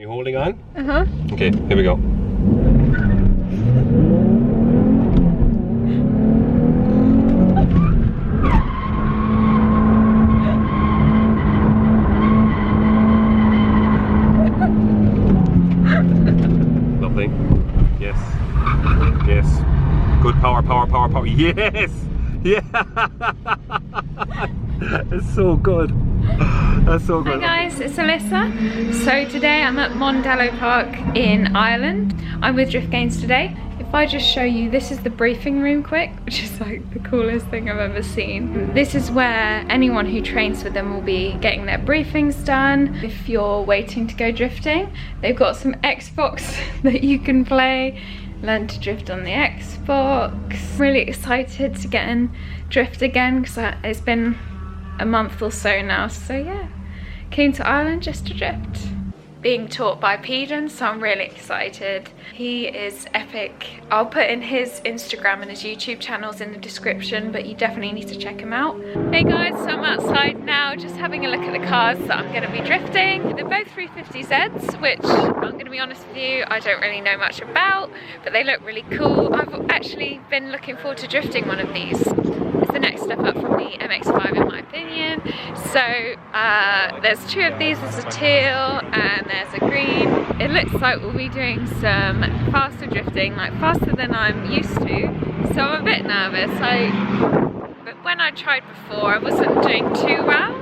You holding on? Uh-huh. Okay, here we go. Lovely. Yes. Yes. Good power, power, power, power. Yes! Yeah! It's so good. That's so good. Hi guys, it's Alyssa. So today I'm at Mondello Park in Ireland. I'm with Drift Games today. If I just show you, this is the briefing room quick, which is like the coolest thing I've ever seen. This is where anyone who trains with them will be getting their briefings done. If you're waiting to go drifting, they've got some Xbox that you can play. Learn to drift on the Xbox. Really excited to get in drift again because it's been a month or so now, so yeah, came to Ireland just to drift. Being taught by Peden, so I'm really excited. He is epic. I'll put in his Instagram and his YouTube channels in the description, but you definitely need to check him out. Hey guys, so I'm outside now just having a look at the cars that I'm going to be drifting. They're both 350Zs, which I'm going to be honest with you, I don't really know much about, but they look really cool. I've actually been looking forward to drifting one of these. It's the next step up from the MX-5 in my opinion. So there's two of these, there's a teal and there's a green. It looks like we'll be doing some faster drifting, like faster than I'm used to. So I'm a bit nervous. But when I tried before, I wasn't doing too well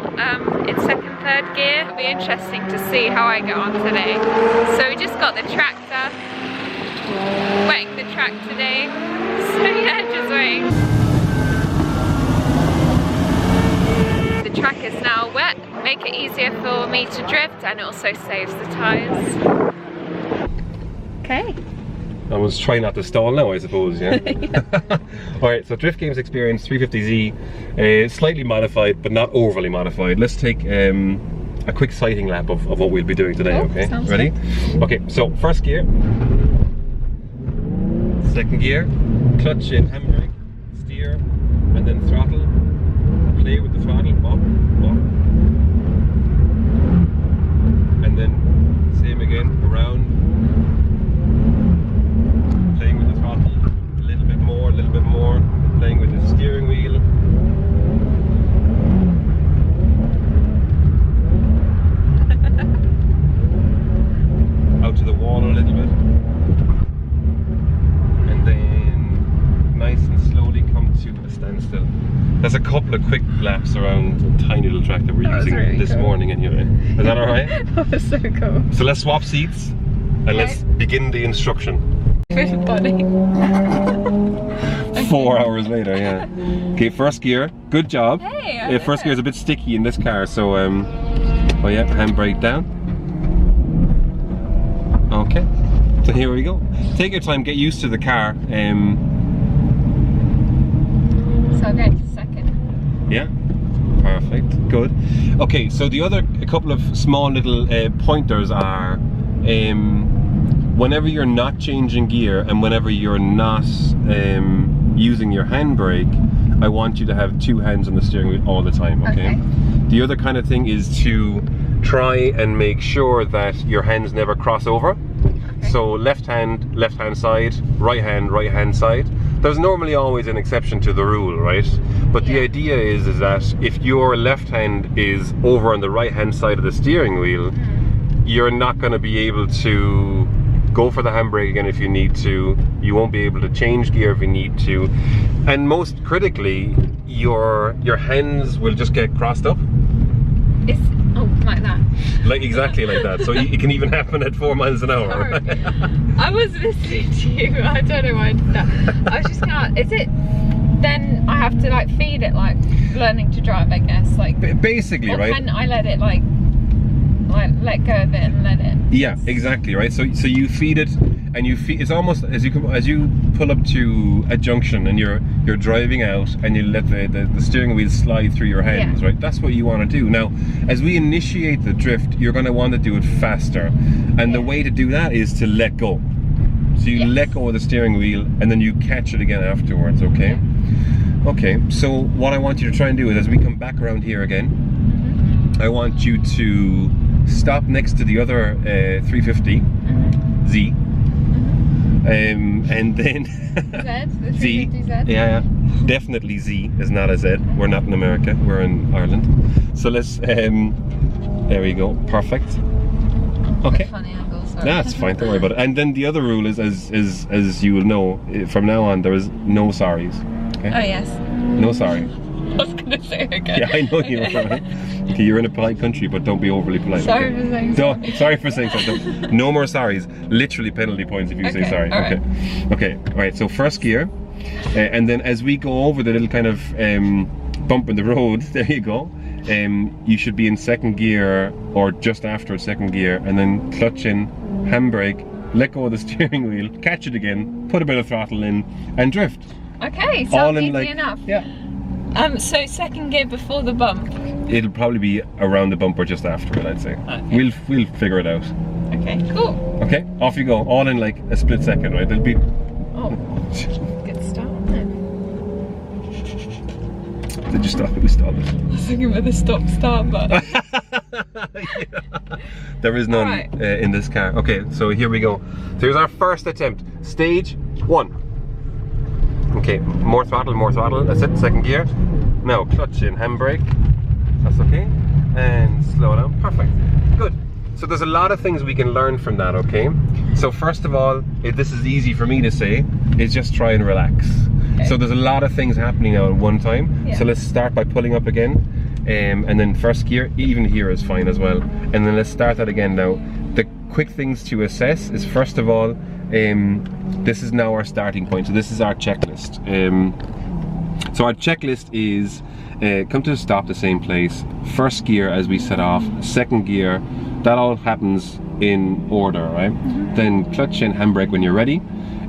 in second, third gear. It'll be interesting to see how I get on today. So we just got the tractor, wetting the track today. So yeah, just waiting. The track is now wet, make it easier for me to drift, and it also saves the tyres. Okay. I was trying not to stall now, I suppose, yeah? Yeah. Alright, so Drift Games Experience 350Z, slightly modified, but not overly modified. Let's take a quick sighting lap of what we'll be doing today, okay? Ready? Good. Okay, so first gear, second gear, clutch in handbrake, steer, and then throttle. Play with the throttle, bop, bop. And then same again, around. Playing with the throttle, a little bit more, playing with the steering wheel. Out to the wall a little bit. And then nice and slowly come to a standstill. There's a couple of quick laps around a tiny little track that we're using really this morning anyway. Is that alright? That was so cool. So let's swap seats and let's begin the instruction. Good body. 4 hours later, yeah. Okay, first gear. Good job. Hey, First gear is a bit sticky in this car, so oh yeah, handbrake down. Okay. So here we go. Take your time, get used to the car. So I'll go to second. Yeah, perfect, good. Okay, so the other couple of small little pointers are whenever you're not changing gear and whenever you're not using your handbrake, I want you to have two hands on the steering wheel all the time, okay? The other kind of thing is to try and make sure that your hands never cross over. So left hand side, right hand side. There's normally always an exception to the rule, right? But the idea is that if your left hand is over on the right hand side of the steering wheel, you're not going to be able to go for the handbrake again if you need to. You won't be able to change gear if you need to. And most critically, your hands will just get crossed up. It's like that. Like exactly like that. So it can even happen at 4 miles an hour. Sorry. I was listening to you. I don't know why I did that. I was just gonna. Is it? Then I have to like feed it like learning to drive, I guess. Like basically, right? Can I let it like let go of it and let it? Yeah, exactly, right. So you feed it, and it's almost as you pull up to a junction and you're driving out and you let the steering wheel slide through your hands, right? That's what you want to do. Now, as we initiate the drift, you're going to want to do it faster, and the way to do that is to let go. So you let go of the steering wheel and then you catch it again afterwards, okay? Okay, so what I want you to try and do is as we come back around here again, I want you to stop next to the other 350 Z. And then Z, the 350 Z. Yeah, definitely Z is not a Z. We're not in America, we're in Ireland. So let's there we go, perfect. Okay. Funny angle, sorry. That's fine, don't worry about it. And then the other rule is, as you will know, from now on there is no sorries. Okay? Oh yes. No sorry. I was gonna say it again. Yeah, I know you are. Right? Okay, you're in a polite country, but don't be overly polite. Sorry okay? for saying sorry. Sorry for saying something. No more sorries. Literally penalty points if you say sorry. All right. Okay. All right. So first gear, and then as we go over the little kind of bump in the road, there you go. You should be in second gear or just after second gear, and then clutch in, handbrake, let go of the steering wheel, catch it again, put a bit of throttle in, and drift. Okay, sounds All in easy like, enough. Yeah. So second gear before the bump. It'll probably be around the bump or just after it, I'd say. Okay. We'll figure it out. Okay, cool. Okay, off you go. All in like a split second, right? There'll be. Oh, good start then. Did you stop it? We stopped it. I was thinking with the stop-start button. Yeah. There is none Right. In this car. Okay, so here we go. So here's our first attempt. Stage 1. Okay, more throttle, more throttle. That's it, second gear. Now clutch in, handbrake. That's okay. And slow down. Perfect. Good. So there's a lot of things we can learn from that, okay? So first of all, if this is easy for me to say, is just try and relax. Okay. So there's a lot of things happening now at one time. Yeah. So let's start by pulling up again. And then first gear, even here is fine as well. And then let's start that again now. The quick things to assess is first of all, this is now our starting point. So this is our checklist. So our checklist is come to a stop the same place. First gear as we set off. Second gear, that all happens in order, right? Then clutch in, handbrake when you're ready.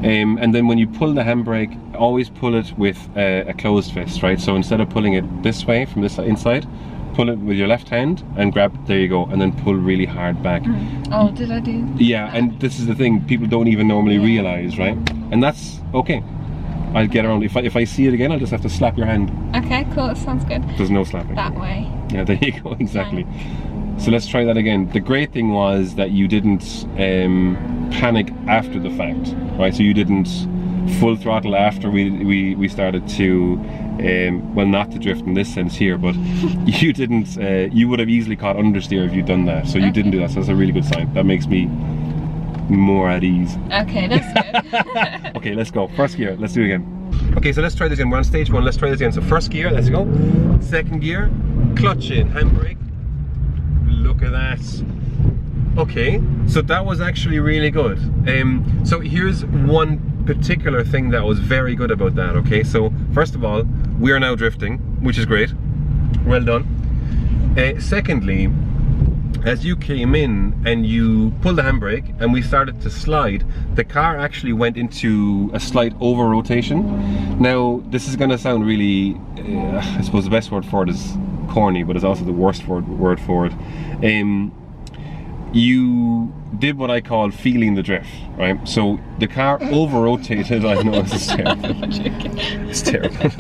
And then when you pull the handbrake, always pull it with a closed fist, right? So instead of pulling it this way from this inside, pull it with your left hand and grab, there you go, and then pull really hard back. Oh, did I do that? Yeah, and this is the thing, people don't even normally realize, right? And that's okay. I'll get around. If I see it again, I'll just have to slap your hand. Okay, cool, that sounds good. There's no slapping. That way. Yeah, there you go, exactly. So let's try that again. The great thing was that you didn't panic after the fact, right? So you didn't full throttle after we started to, well, not to drift in this sense here, but you didn't, you would have easily caught understeer if you'd done that. So you didn't do that, so that's a really good sign. That makes me more at ease. Okay, that's good. Okay, let's go. First gear, let's do it again. Okay, so let's try this again. We're on stage 1, let's try this again. So first gear, let's go. Second gear, clutch in, handbrake. Look at that. Okay, so that was actually really good. So here's one particular thing that was very good about that, okay? So first of all, we are now drifting, which is great. Well done. Secondly, as you came in and you pulled the handbrake and we started to slide, the car actually went into a slight over rotation. Now, this is gonna sound really, I suppose the best word for it is corny, but it's also the worst word for it. You did what I call feeling the drift, right? So the car over rotated. I know this is terrible. It's terrible.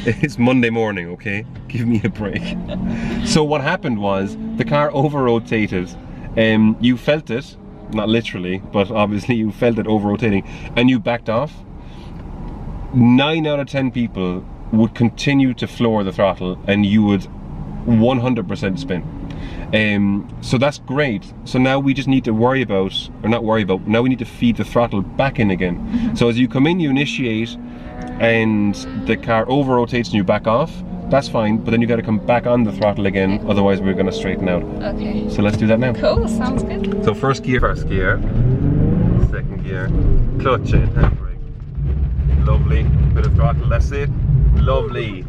It's Monday morning, okay? Give me a break. So what happened was the car over rotated. You felt it, not literally, but obviously you felt it over rotating, and you backed off. 9 out of 10 people would continue to floor the throttle, and you would 100% spin. So that's great. So now we just need to worry about, or not worry about, now we need to feed the throttle back in again. So as you come in, you initiate and the car over rotates and you back off. That's fine, but then you got to come back on the throttle again, otherwise we're going to straighten out. Okay. So let's do that now. Cool, sounds good. So first gear, second gear, clutch in, handbrake. Lovely, bit of throttle, that's it. Lovely.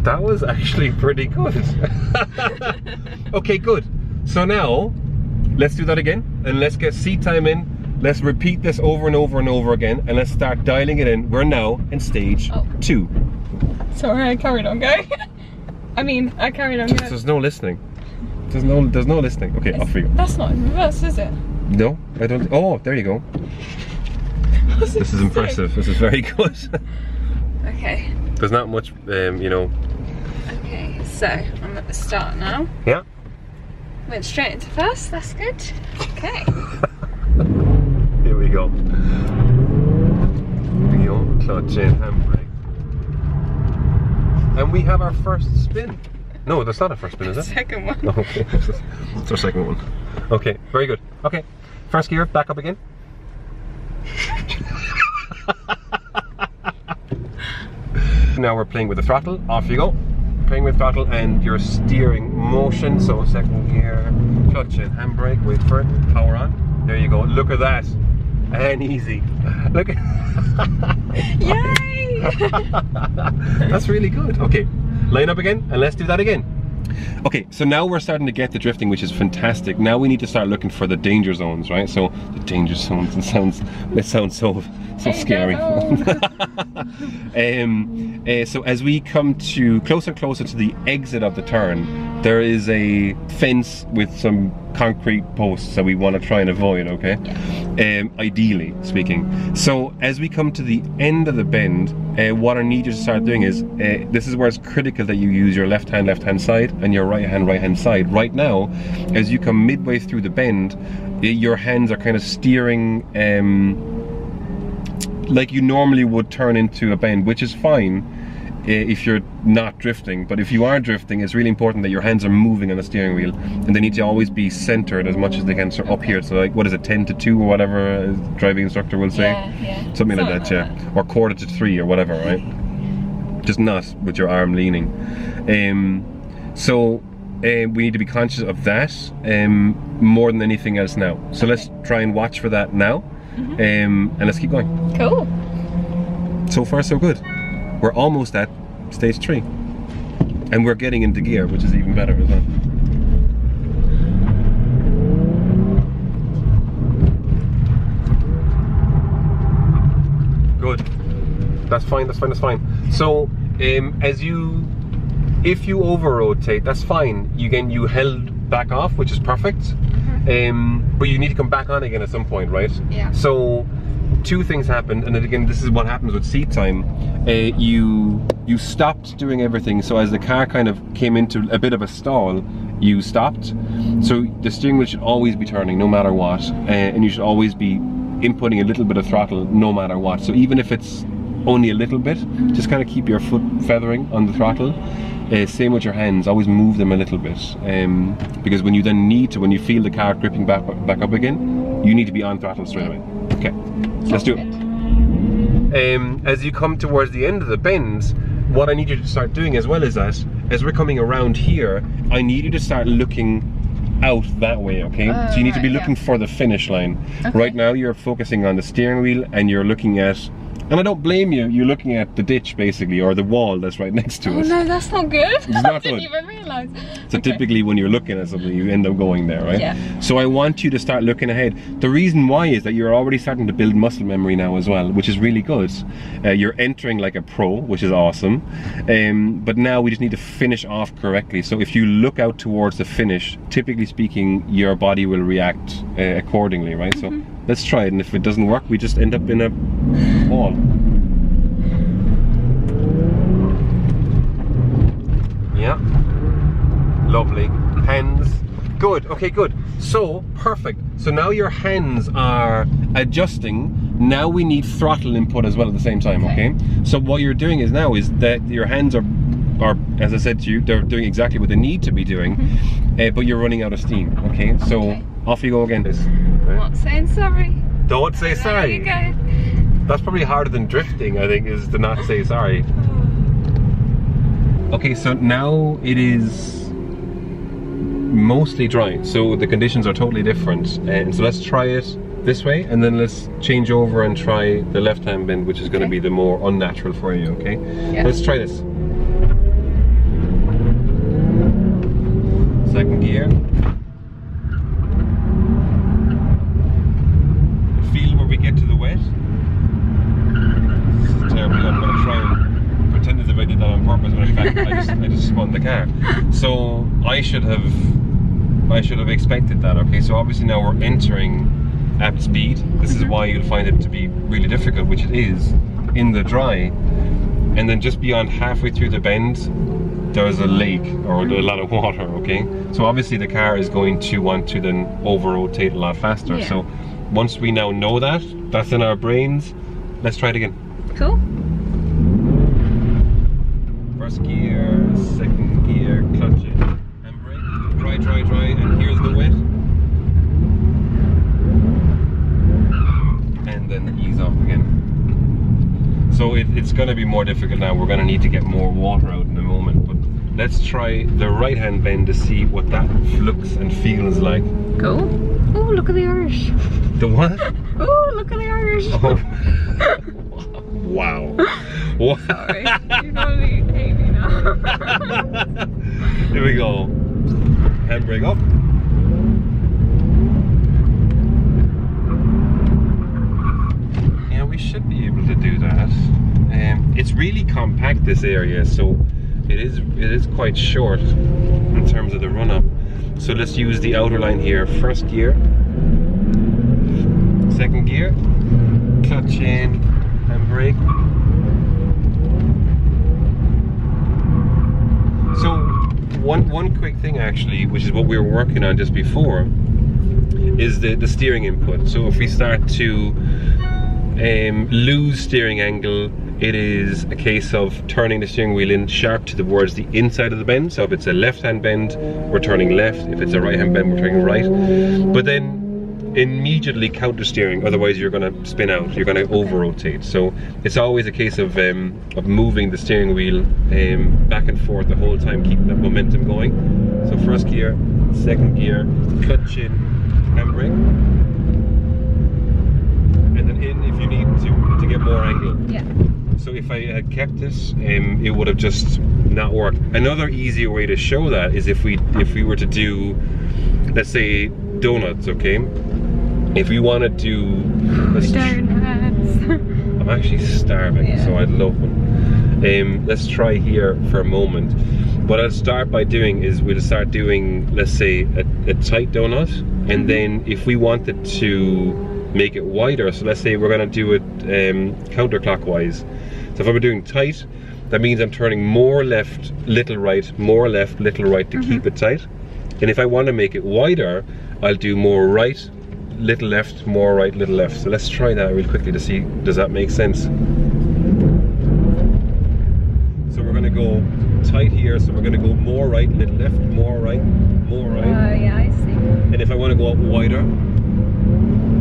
That was actually pretty good. Okay, good. So now, let's do that again, and let's get seat time in. Let's repeat this over and over and over again, and let's start dialing it in. We're now in stage 2. Sorry, I carried on going. I carried on going. There's no listening. There's no listening. Okay, off we go. That's not in reverse, is it? No, I don't. Oh, there you go. This is impressive. This is very good. Okay. There's not much, you know. Okay, so I'm at the start now. Yeah. Went straight into first, that's good. Okay. Here we go. Clutch and handbrake. And we have our first spin. No, that's not our first spin, is it? Second one. Oh, okay, it's our second one. Okay, very good. Okay, first gear, back up again. Now we're playing with the throttle. Off you go. Playing with throttle and your steering motion. So second gear, clutch and handbrake. Wait for it. Power on. There you go. Look at that. And easy. Look at. Yay! That's really good. Okay, line up again and let's do that again. Okay, so now we're starting to get the drifting, which is fantastic. Now we need to start looking for the danger zones, right? So the danger zones, it sounds so scary. So as we come to closer and closer to the exit of the turn, there is a fence with some concrete posts that we want to try and avoid, okay? Yeah. Ideally speaking. So as we come to the end of the bend, what I need you to start doing is, this is where it's critical that you use your left hand side and your right hand side. Right now, as you come midway through the bend, your hands are kind of steering like you normally would turn into a bend, which is fine if you're not drifting. But if you are drifting, it's really important that your hands are moving on the steering wheel, and they need to always be centered as much as they can. So up here, so like, what is it, 10 to 2 or whatever a driving instructor will say? Yeah. Something like that, yeah. Or quarter to 3 or whatever, right? Just not with your arm leaning. We need to be conscious of that more than anything else now. So let's try and watch for that now. And let's keep going. Cool. So far so good. We're almost at stage 3. And we're getting into gear, which is even better as well. Good. That's fine, that's fine, that's fine. So if you over rotate, that's fine. You held back off, which is perfect. But you need to come back on again at some point, right? Yeah. So 2 things happened, and then again, this is what happens with seat time. You stopped doing everything, so as the car kind of came into a bit of a stall, you stopped. So the steering wheel should always be turning no matter what, and you should always be inputting a little bit of throttle no matter what. So even if it's only a little bit, just kind of keep your foot feathering on the throttle. Same with your hands, always move them a little bit, because when you then when you feel the car gripping back up again, you need to be on throttle straight away. Okay, let's do it. As you come towards the end of the bends, what I need you to start doing as well is that, as we're coming around here, I need you to start looking out that way, okay? So you need to be looking for the finish line. Okay. Right now you're focusing on the steering wheel and you're looking at, and I don't blame you, you're looking at the ditch basically, or the wall that's right next to us. Oh no, that's not good. It's not I didn't good. even realise. So typically when you're looking at something, you end up going there, right? Yeah. So I want you to start looking ahead. The reason why is that you're already starting to build muscle memory now as well, which is really good. You're entering like a pro, which is awesome. But now we just need to finish off correctly. So if you look out towards the finish, typically speaking, your body will react accordingly, right? So let's try it, and if it doesn't work, we just end up in a wall. Yeah, lovely. Hands, good. Okay, good. So perfect. So now your hands are adjusting. Now we need throttle input as well at the same time. Okay. So what you're doing is that your hands are, as I said to you, they're doing exactly what they need to be doing, but you're running out of steam. Okay. So off you go again. I'm not saying sorry. Don't say sorry. There you go. That's probably harder than drifting, I think, is to not say sorry. Okay, so now it is mostly dry, so the conditions are totally different. And so let's try it this way, and then let's change over and try the left-hand bend, which is going to be the more unnatural for you, okay? Yeah. Let's try this. Second gear. Feel where we get to the wet. This is terrible. I'm going to try and pretend as if I did that on purpose, but in fact I just spun the car. So I should have expected that. Okay, so obviously now we're entering at speed. This is why you'll find it to be really difficult, which it is in the dry. And then just beyond halfway through the bend, there's a lake or a lot of water, okay? So obviously the car is going to want to then over-rotate a lot faster. Yeah. So once we now know that, that's in our brains, let's try it again. Cool. First gear, second gear, clutch it, handbrake, dry, dry, dry, and here's the wet. And then ease off again. So it's going to be more difficult now. We're going to need to get more water out in a moment. But let's try the right hand bend to see what that looks and feels like. Cool. Oh, look at the Irish. The what? Oh, look at the Irish. Oh. Wow. Wow. Sorry, you totally hate me now. Here we go. Handbrake up. Yeah, we should be able to do that. It's really compact, this area, so it is quite short in terms of the run up. So let's use the outer line here. First gear, second gear, clutch in, handbrake. So one quick thing actually, which is what we were working on just before, is the steering input. So if we start to lose steering angle, it is a case of turning the steering wheel in sharp towards the inside of the bend. So if it's a left hand bend, we're turning left. If it's a right hand bend, we're turning right. But then immediately counter steering, otherwise you're going to spin out, you're going to over rotate. So it's always a case of moving the steering wheel back and forth the whole time, keeping that momentum going. So first gear, second gear, clutch in, handbrake, and then in if you need to get more angle. Yeah. So if I had kept this, it would have just not worked. Another easier way to show that is if we were to do, let's say, donuts, okay? If we want to do, I'm actually starving, yeah. So I'd love one. Let's try here for a moment. What I'll start by doing is we'll start doing, let's say, a tight donut, and then if we wanted to make it wider, so let's say we're going to do it counterclockwise. So if I'm doing tight, that means I'm turning more left, little right, more left, little right to keep it tight. And if I want to make it wider, I'll do more right, little left, more right, little left. So let's try that real quickly to see, does that make sense? So we're going to go tight here, so we're going to go more right, little left, more right, more right. Oh yeah, I see. And if I want to go up wider,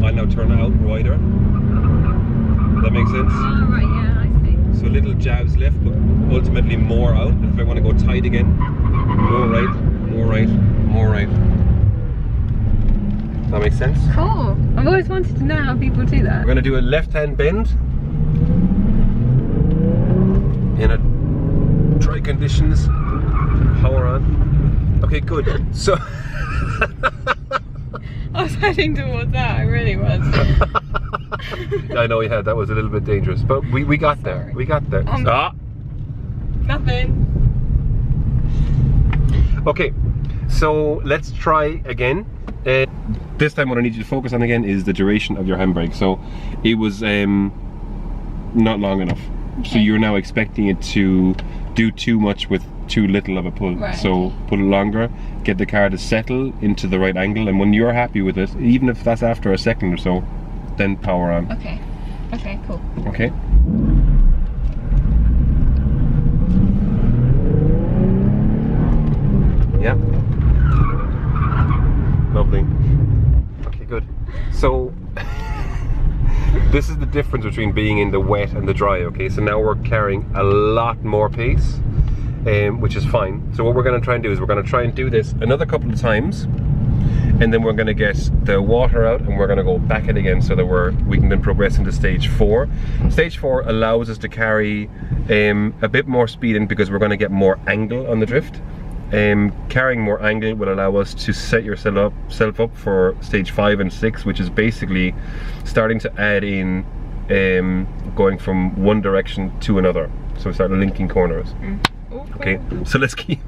I'll now turn out wider. Does that make sense? Oh right, yeah, I see. So little jabs left, but ultimately more out. And if I want to go tight again, more right, more right, more right. Does that make sense? Cool. I've always wanted to know how people do that. We're going to do a left-hand bend in a dry conditions. Power on. Okay, good. So I was heading towards that, I really was. I know, yeah, that was a little bit dangerous, but we got there. We got there. Nothing. Okay, so let's try again. This time what I need you to focus on again is the duration of your handbrake. So it was not long enough. Okay. So you're now expecting it to do too much with too little of a pull. Right. So put it longer, get the car to settle into the right angle, and when you're happy with it, even if that's after a second or so, then power on. Okay. Okay, cool. Okay. Yeah. Lovely. Okay, good. So this is the difference between being in the wet and the dry, okay? So now we're carrying a lot more pace, which is fine. So what we're going to try and do is we're going to try and do this another couple of times, and then we're going to get the water out and we're going to go back it again so that we can then progress into stage 4. Stage 4 allows us to carry a bit more speed in because we're going to get more angle on the drift. Carrying more angle will allow us to set yourself up for stage 5 and 6, which is basically starting to add in going from one direction to another. So we start linking corners. Okay, so let's keep.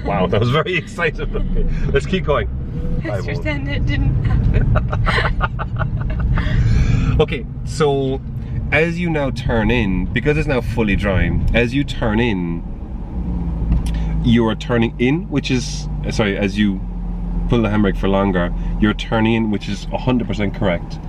Wow, that was very exciting. Okay, let's keep going. Let's pretend it didn't happen. Okay, so as you now turn in, because it's now fully dry, as you turn in, you are turning in, which is, sorry, as you pull the handbrake for longer, you're turning in, which is 100% correct.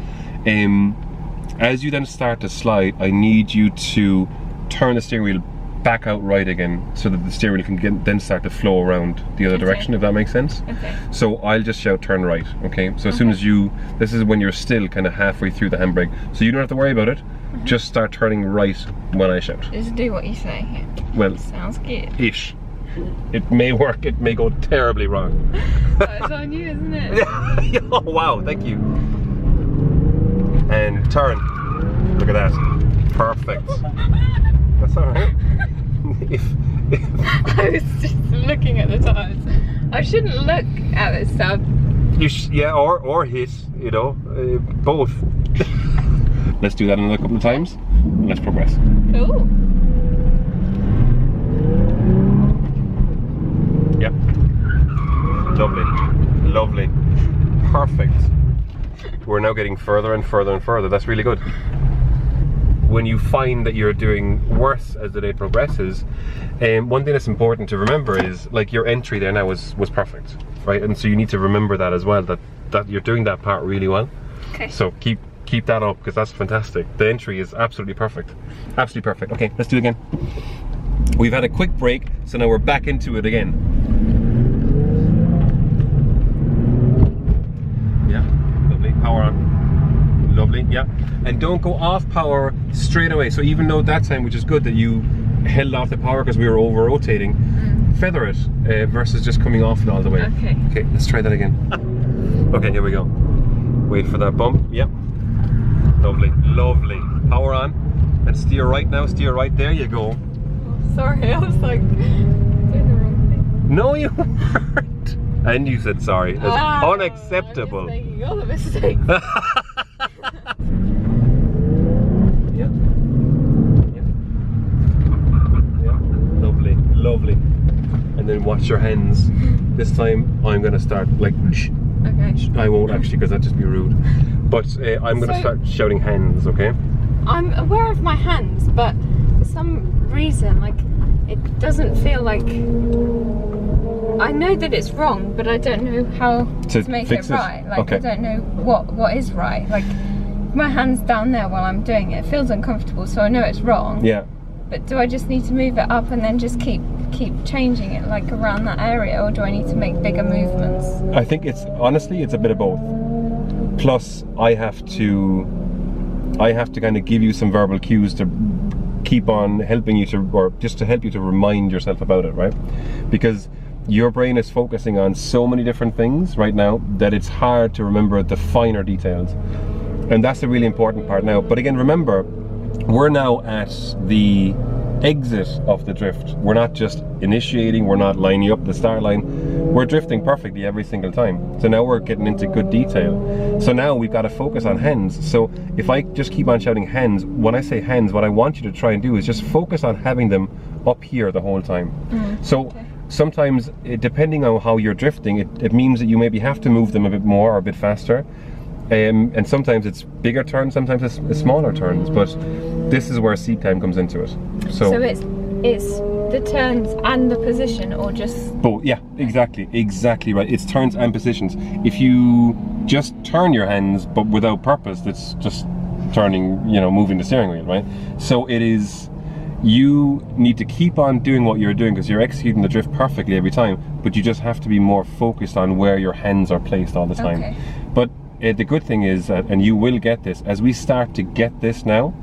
As you then start to slide, I need you to turn the steering wheel back out right again, so that the steering wheel can then start to flow around the other direction, if that makes sense. Okay. So I'll just shout turn right, okay? So as soon as you, this is when you're still kind of halfway through the handbrake, so you don't have to worry about it. Just start turning right when I shout. Just do what you say. Well, sounds good. Ish. It may work, it may go terribly wrong. That's on you, isn't it? Oh wow, thank you. And turn. Look at that. Perfect. That's alright. if I was just looking at the tires. I shouldn't look at this stuff. You yeah, or hit, you know, both. Let's do that another couple of times. And let's progress. Cool. Yep. Lovely. Lovely. Perfect. We're now getting further and further and further. That's really good. When you find that you're doing worse as the day progresses, one thing that's important to remember is, like, your entry there now was perfect, right? And so you need to remember that as well, that you're doing that part really well. Okay. So keep that up, because that's fantastic. The entry is absolutely perfect. Absolutely perfect. Okay, let's do it again. We've had a quick break, so now we're back into it again. Yeah, lovely. Power on. Lovely, yeah. And don't go off power straight away. So even though that time, which is good that you held off the power because we were over rotating, feather it versus just coming off it all the way. Okay. Okay, let's try that again. Okay, here we go. Wait for that bump. Yep. Lovely, lovely. Power on. And steer right now, steer right. There you go. Sorry, I was like doing the wrong thing. No, you weren't. And you said sorry. It's unacceptable. I'm just making all the mistakes. Yeah. Yeah. Yeah. Lovely, lovely. And then watch your hands. This time I'm gonna start like. Okay. I won't actually, because that'd just be rude. But I'm gonna start shouting hands. Okay. I'm aware of my hands, but for some reason, like, it doesn't feel like. I know that it's wrong, but I don't know how to make it right. Like, okay. I don't know what is right. Like, my hand's down there while I'm doing it. It feels uncomfortable, so I know it's wrong. Yeah. But do I just need to move it up and then just keep changing it, like, around that area, or do I need to make bigger movements? I think it's, honestly, it's a bit of both. Plus, I have to kind of give you some verbal cues to keep on helping you to, or just to help you to remind yourself about it, right? Because your brain is focusing on so many different things right now that it's hard to remember the finer details. And that's a really important part now. But again, remember, we're now at the exit of the drift. We're not just initiating, we're not lining up the start line. We're drifting perfectly every single time. So now we're getting into good detail. So now we've got to focus on hands. So if I just keep on shouting hands, when I say hands, what I want you to try and do is just focus on having them up here the whole time. So sometimes, depending on how you're drifting, it means that you maybe have to move them a bit more or a bit faster. And sometimes it's bigger turns, sometimes it's smaller turns, but this is where seat time comes into it. So it's the turns and the position, or just both? Yeah, exactly right. It's turns and positions. If you just turn your hands but without purpose, that's just turning, you know, moving the steering wheel, right? So it is, you need to keep on doing what you're doing because you're executing the drift perfectly every time, but you just have to be more focused on where your hands are placed all the time. Okay. But the good thing is, and you will get this, as we start to get this now,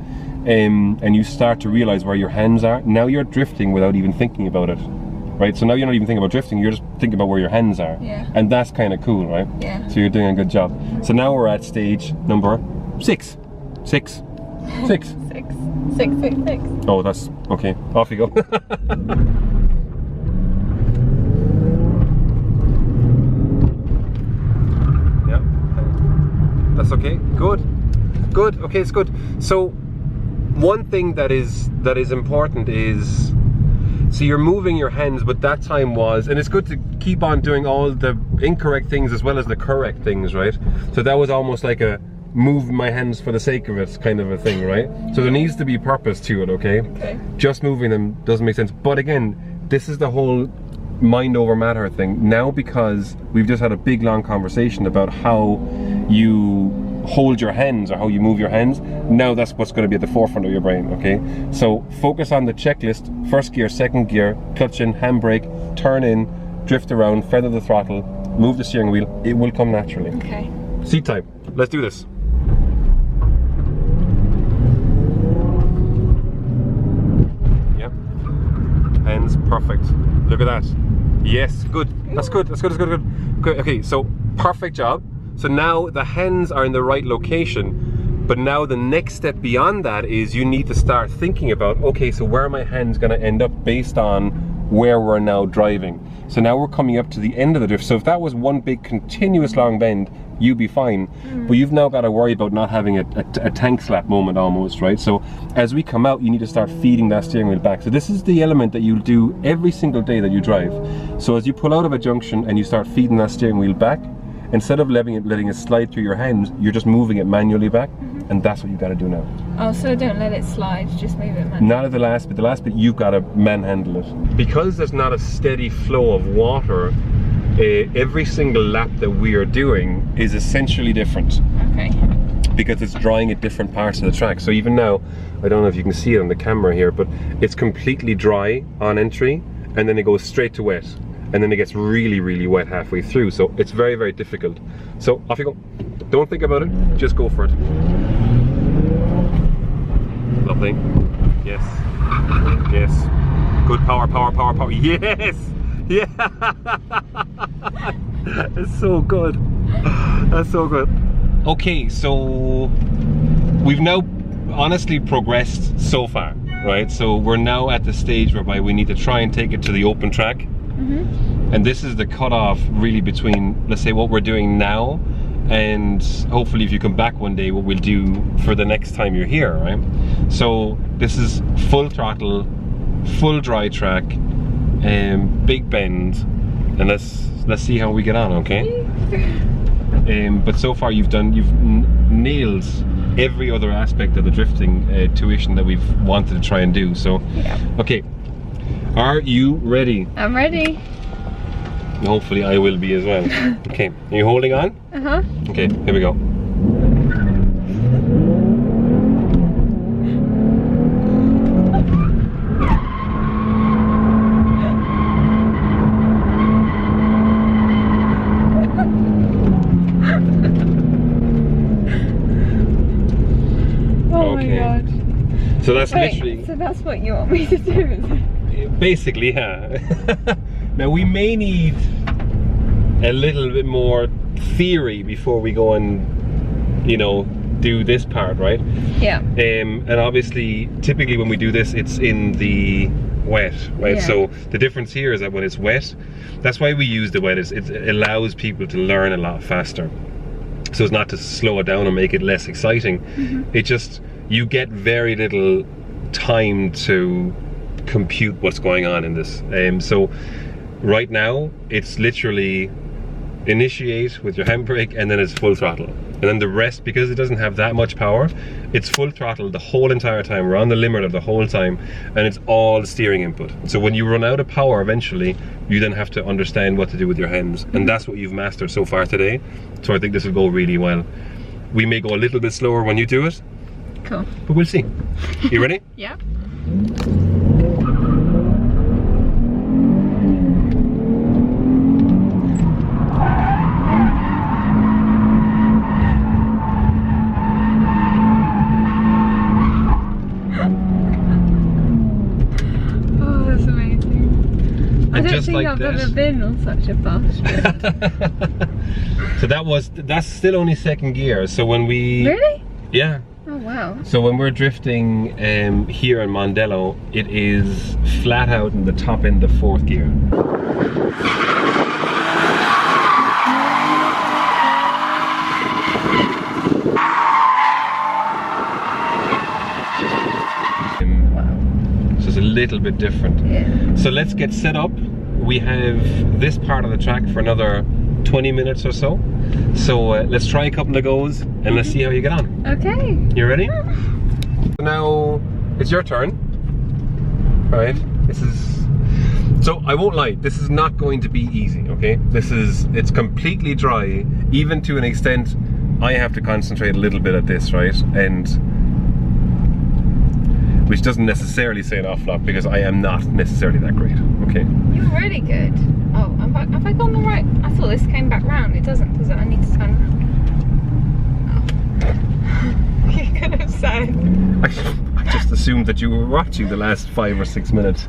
and you start to realize where your hands are, now you're drifting without even thinking about it, right? So now you're not even thinking about drifting, you're just thinking about where your hands are. Yeah. And that's kind of cool, right? Yeah. So you're doing a good job. So now we're at stage number 6. 6. 6. 6. 6. Oh, that's okay. Off you go. Yeah. That's okay. Good. Good. Okay, it's good. So one thing that is important is, so you're moving your hands, but that time was, and it's good to keep on doing all the incorrect things as well as the correct things, right? So that was almost like a move my hands for the sake of it kind of a thing, right? So there needs to be purpose to it, okay? Okay. Just moving them doesn't make sense. But again, this is the whole mind over matter thing. Now, because we've just had a big long conversation about how you hold your hands or how you move your hands, now that's what's going to be at the forefront of your brain, okay? So focus on the checklist: first gear, second gear, clutch in, handbrake, turn in, drift around, feather the throttle, move the steering wheel. It will come naturally. Okay. Seat time. Let's do this. Yep. Hands perfect. Look at that. Yes, good. That's good. That's good. That's good. Good. Good. Okay, so perfect job. So now the hands are in the right location, but now the next step beyond that is you need to start thinking about, okay, so where are my hands going to end up based on where we're now driving. So now we're coming up to the end of the drift. So if that was one big continuous long bend, you'd be fine. But you've now got to worry about not having a tank slap moment almost, right? So as we come out, you need to start feeding that steering wheel back. So this is the element that you'll do every single day that you drive. So as you pull out of a junction and you start feeding that steering wheel back, instead of letting it slide through your hands, you're just moving it manually back. And that's what you've got to do now. Oh, so don't let it slide, just move it manually. Not at the last bit. The last bit, you've got to manhandle it. Because there's not a steady flow of water, every single lap that we are doing is essentially different. Okay. Because it's drying at different parts of the track. So even now, I don't know if you can see it on the camera here, but it's completely dry on entry, and then it goes straight to wet. And then it gets really, really wet halfway through. So it's very, very difficult. So off you go. Don't think about it, just go for it. Lovely. Yes. Yes. Good power, power, power, power. Yes! Yeah! It's so good. That's so good. Okay, so we've now honestly progressed so far, right? So we're now at the stage whereby we need to try and take it to the open track. And this is the cutoff really between, let's say, what we're doing now and hopefully if you come back one day, what we'll do for the next time you're here, right? So this is full throttle, full dry track, big bend, and let's see how we get on, okay? But so far you've nailed every other aspect of the drifting tuition that we've wanted to try and do. So, yeah. Okay, are you ready? I'm ready. Hopefully I will be as well. Okay, are you holding on? Uh-huh. Okay, here we go. Oh my god. So that's Wait, literally... so that's what you want me to do, is it? Basically, yeah. Now we may need a little bit more theory before we go and, you know, do this part, right? Yeah. And obviously, typically when we do this, it's in the wet, right? Yeah. So the difference here is that when it's wet, that's why we use the wet, is it allows people to learn a lot faster. So it's not to slow it down and make it less exciting. It just, you get very little time to compute what's going on in this. So right now it's literally initiate with your handbrake and then it's full throttle, and then the rest, because it doesn't have that much power, it's full throttle the whole entire time. We're on the limiter the whole time, and it's all steering input. So when you run out of power eventually, you then have to understand what to do with your hands, and that's what you've mastered so far today. So I think this will go really well. We may go a little bit slower when you do it. Cool. But we'll see. You ready? Yeah. Oh, that's amazing. I don't think like I've this. ever been on such a fast drift. So that's still only second gear. So when we... Really? Yeah. Oh wow. So when we're drifting here in Mondello, it is flat out in the top end of fourth gear. So it's a little bit different. Yeah. So let's get set up. We have this part of the track for another 20 minutes or so. So let's try a couple of goes and let's see how you get on. Okay. You ready? Now it's your turn. Right. This is So I won't lie, this is not going to be easy, okay? It's completely dry, even to an extent I have to concentrate a little bit at this, right? And which doesn't necessarily say an awful lot because I am not necessarily that great, okay? You're really good. Oh, have I gone the right? I thought this came back round. It doesn't, does it? I need to turn around. Oh. You could have said. I just assumed that you were watching the last 5 or 6 minutes,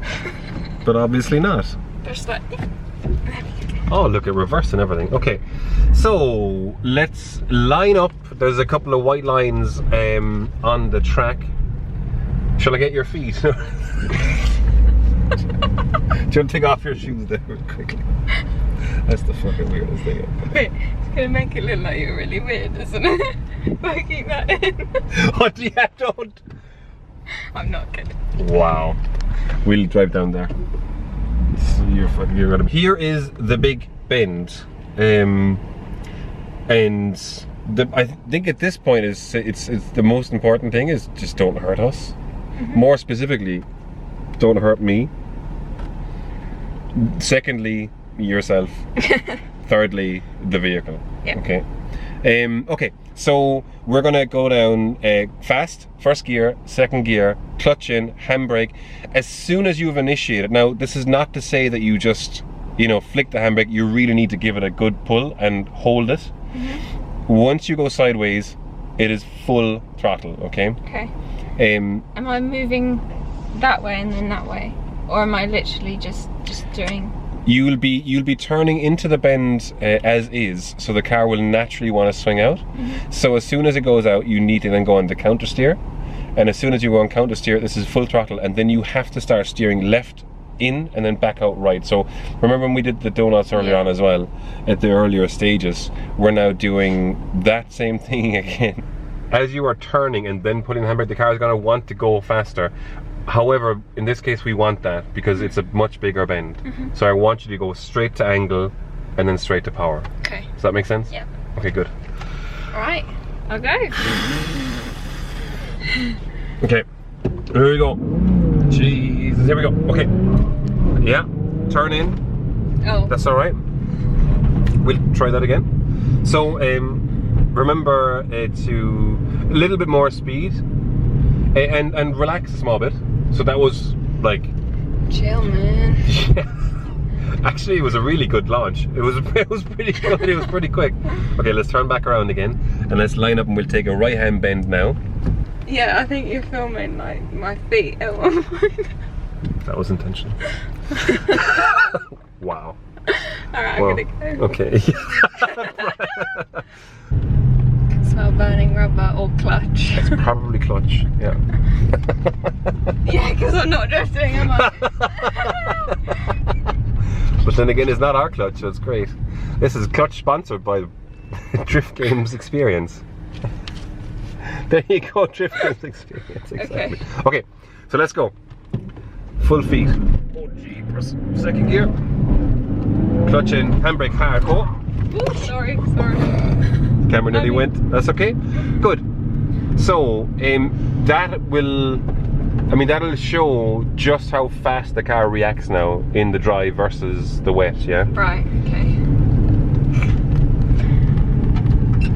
but obviously not. Just like. Oh, look at reverse and everything. Okay, so let's line up. There's a couple of white lines on the track. Shall I get your feet? Do you want to take off your shoes there quickly? That's the fucking weirdest thing. Wait, it's gonna make it look like you're really weird, isn't it? If I keep that in. Oh, yeah, don't. I'm not kidding. Wow. We'll drive down there. So you're gonna. Here is the big bend, and I think at this point it's the most important thing is just don't hurt us. More specifically, don't hurt me. Secondly, yourself. Thirdly, the vehicle. Yeah. Okay. Okay, so we're gonna go down fast, first gear, second gear, clutch in, handbrake. As soon as you've initiated, now this is not to say that you just, you know, flick the handbrake. You really need to give it a good pull and hold it. Once you go sideways, it is full throttle, okay? Okay. Am I moving that way and then that way? Or am I literally just doing... You'll be turning into the bend as is, so the car will naturally want to swing out. So as soon as it goes out, you need to then go on the counter steer. And as soon as you go on counter steer, this is full throttle, and then you have to start steering left in and then back out right. So remember when we did the donuts earlier on as well, at the earlier stages, we're now doing that same thing again. As you are turning and then putting the handbrake, the car is going to want to go faster. However, in this case we want that because it's a much bigger bend. So I want you to go straight to angle and then straight to power. Okay. Does that make sense? Yeah. Okay, good. Alright, I'll go. Okay, here we go. Jesus, here we go. Okay. Yeah, turn in. Oh. That's alright. We'll try that again. So, remember to a little bit more speed and relax a small bit. So that was like chill, man. Actually, it was a really good launch. It was pretty good. It was pretty quick. Okay, let's turn back around again and let's line up and we'll take a right hand bend now. Yeah, I think you're filming like my feet at one point. That was intentional. Wow. Alright, well, I'm gonna go. Okay. Can smell burning rubber or clutch. It's probably clutch, yeah. Yeah, because I'm not drifting, am I? But then again, it's not our clutch, so it's great. This is clutch sponsored by Drift Games Experience. There you go, Drift Games Experience, exactly. Okay, so let's go. Full feet. Oh, jeepers. Second gear. Clutch in, handbrake hard. Oh. Ooh, sorry. Camera nearly went. That's okay. Good. So, that'll show just how fast the car reacts now in the dry versus the wet, yeah? Right, okay.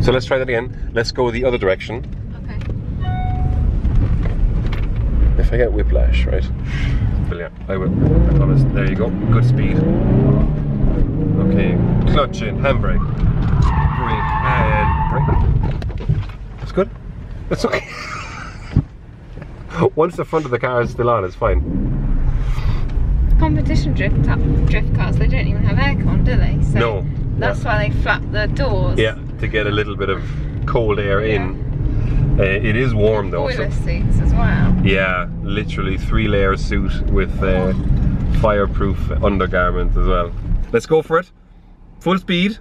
So let's try that again. Let's go the other direction. Okay. If I get whiplash, right? Brilliant. I will. I promise. There you go. Good speed. Okay. Clutch in, handbrake. Brake and brake. That's good. That's okay. Once the front of the car is still on, it's fine. Competition drift cars, they don't even have aircon, do they? So no. That's why they flap the doors. Yeah, to get a little bit of cold air in. It is warm though. Boiler seats as well. Yeah, literally 3-layer suit with fireproof undergarment as well. Let's go for it. Full speed.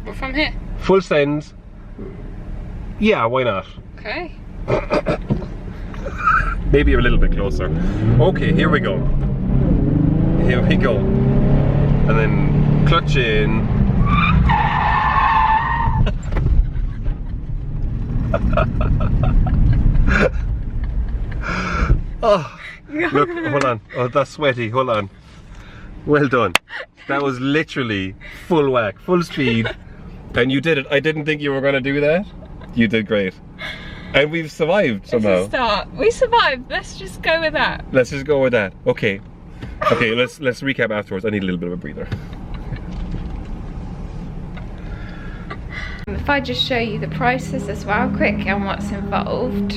What, from here? Full send. Yeah, why not? Okay. Maybe a little bit closer. Okay, here we go. Here we go. And then clutch in. Oh, look, hold on. Oh, that's sweaty. Hold on. Well done. That was literally full whack, full speed. And you did it. I didn't think you were going to do that. You did great. And we've survived somehow. It's a start. We survived. Let's just go with that. Let's just go with that. Okay. Okay, let's recap afterwards. I need a little bit of a breather. If I just show you the prices as well quick and what's involved.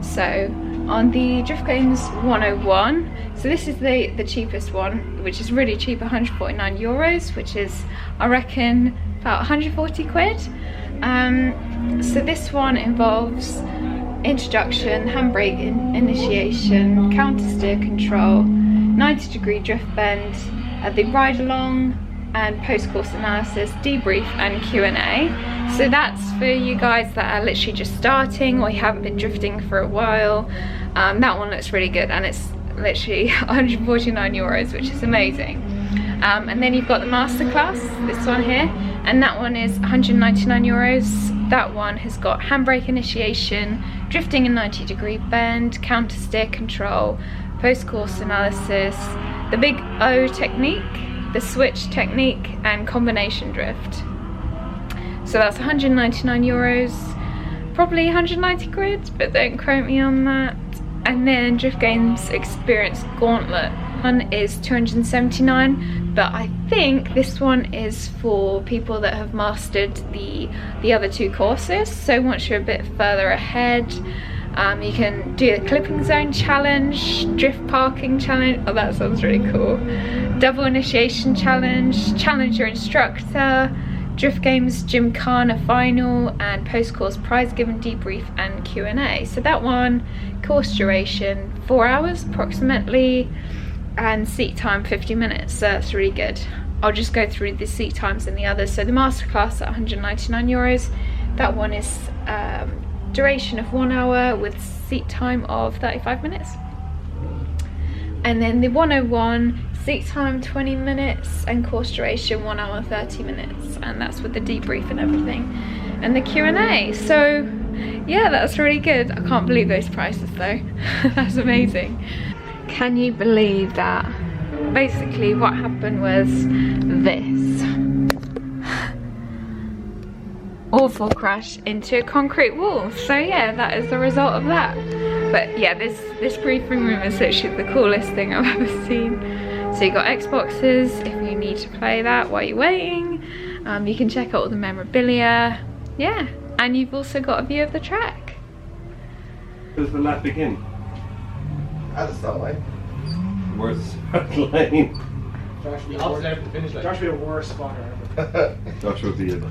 So on the Drift Games 101, so this is the cheapest one, which is really cheap, 149 euros, which is, I reckon, about 140 quid. So this one involves introduction, handbrake initiation, counter steer control, 90-degree drift bend, the ride along, and post-course analysis, debrief, and Q&A. So that's for you guys that are literally just starting or you haven't been drifting for a while. That one looks really good, and it's literally 149 euros, which is amazing. And then you've got the masterclass, this one here, and that one is 199 euros. That one has got handbrake initiation, drifting in 90-degree bend, counter steer control, post-course analysis, the big O technique, the switch technique, and combination drift. So that's 199 euros, probably 190 quid, but don't quote me on that. And then Drift Games Experience Gauntlet one is 279, but I think this one is for people that have mastered the other two courses. So once you're a bit further ahead, you can do the clipping zone challenge, drift parking challenge, oh that sounds really cool, double initiation challenge, challenge your instructor, Drift Games Gymkhana final, and post-course prize given debrief and Q&A. So that one, course duration 4 hours approximately, and seat time 50 minutes, so that's really good. I'll just go through the seat times and the others. So the masterclass at 199 euros, that one is duration of 1 hour with seat time of 35 minutes. And then the 101, seat time 20 minutes and course duration 1 hour 30 minutes, and that's with the debrief and everything, and the Q&A. So yeah, that's really good. I can't believe those prices though. That's amazing. Can you believe that? Basically what happened was this. Awful crash into a concrete wall. So yeah, that is the result of that. But yeah, this briefing room is literally the coolest thing I've ever seen. So you got Xboxes if you need to play that while you're waiting. You can check out all the memorabilia. Yeah, and you've also got a view of the track. Does the lap begin? At the start line. Where's the start line? Josh will be the worst spotter ever. Josh will be it.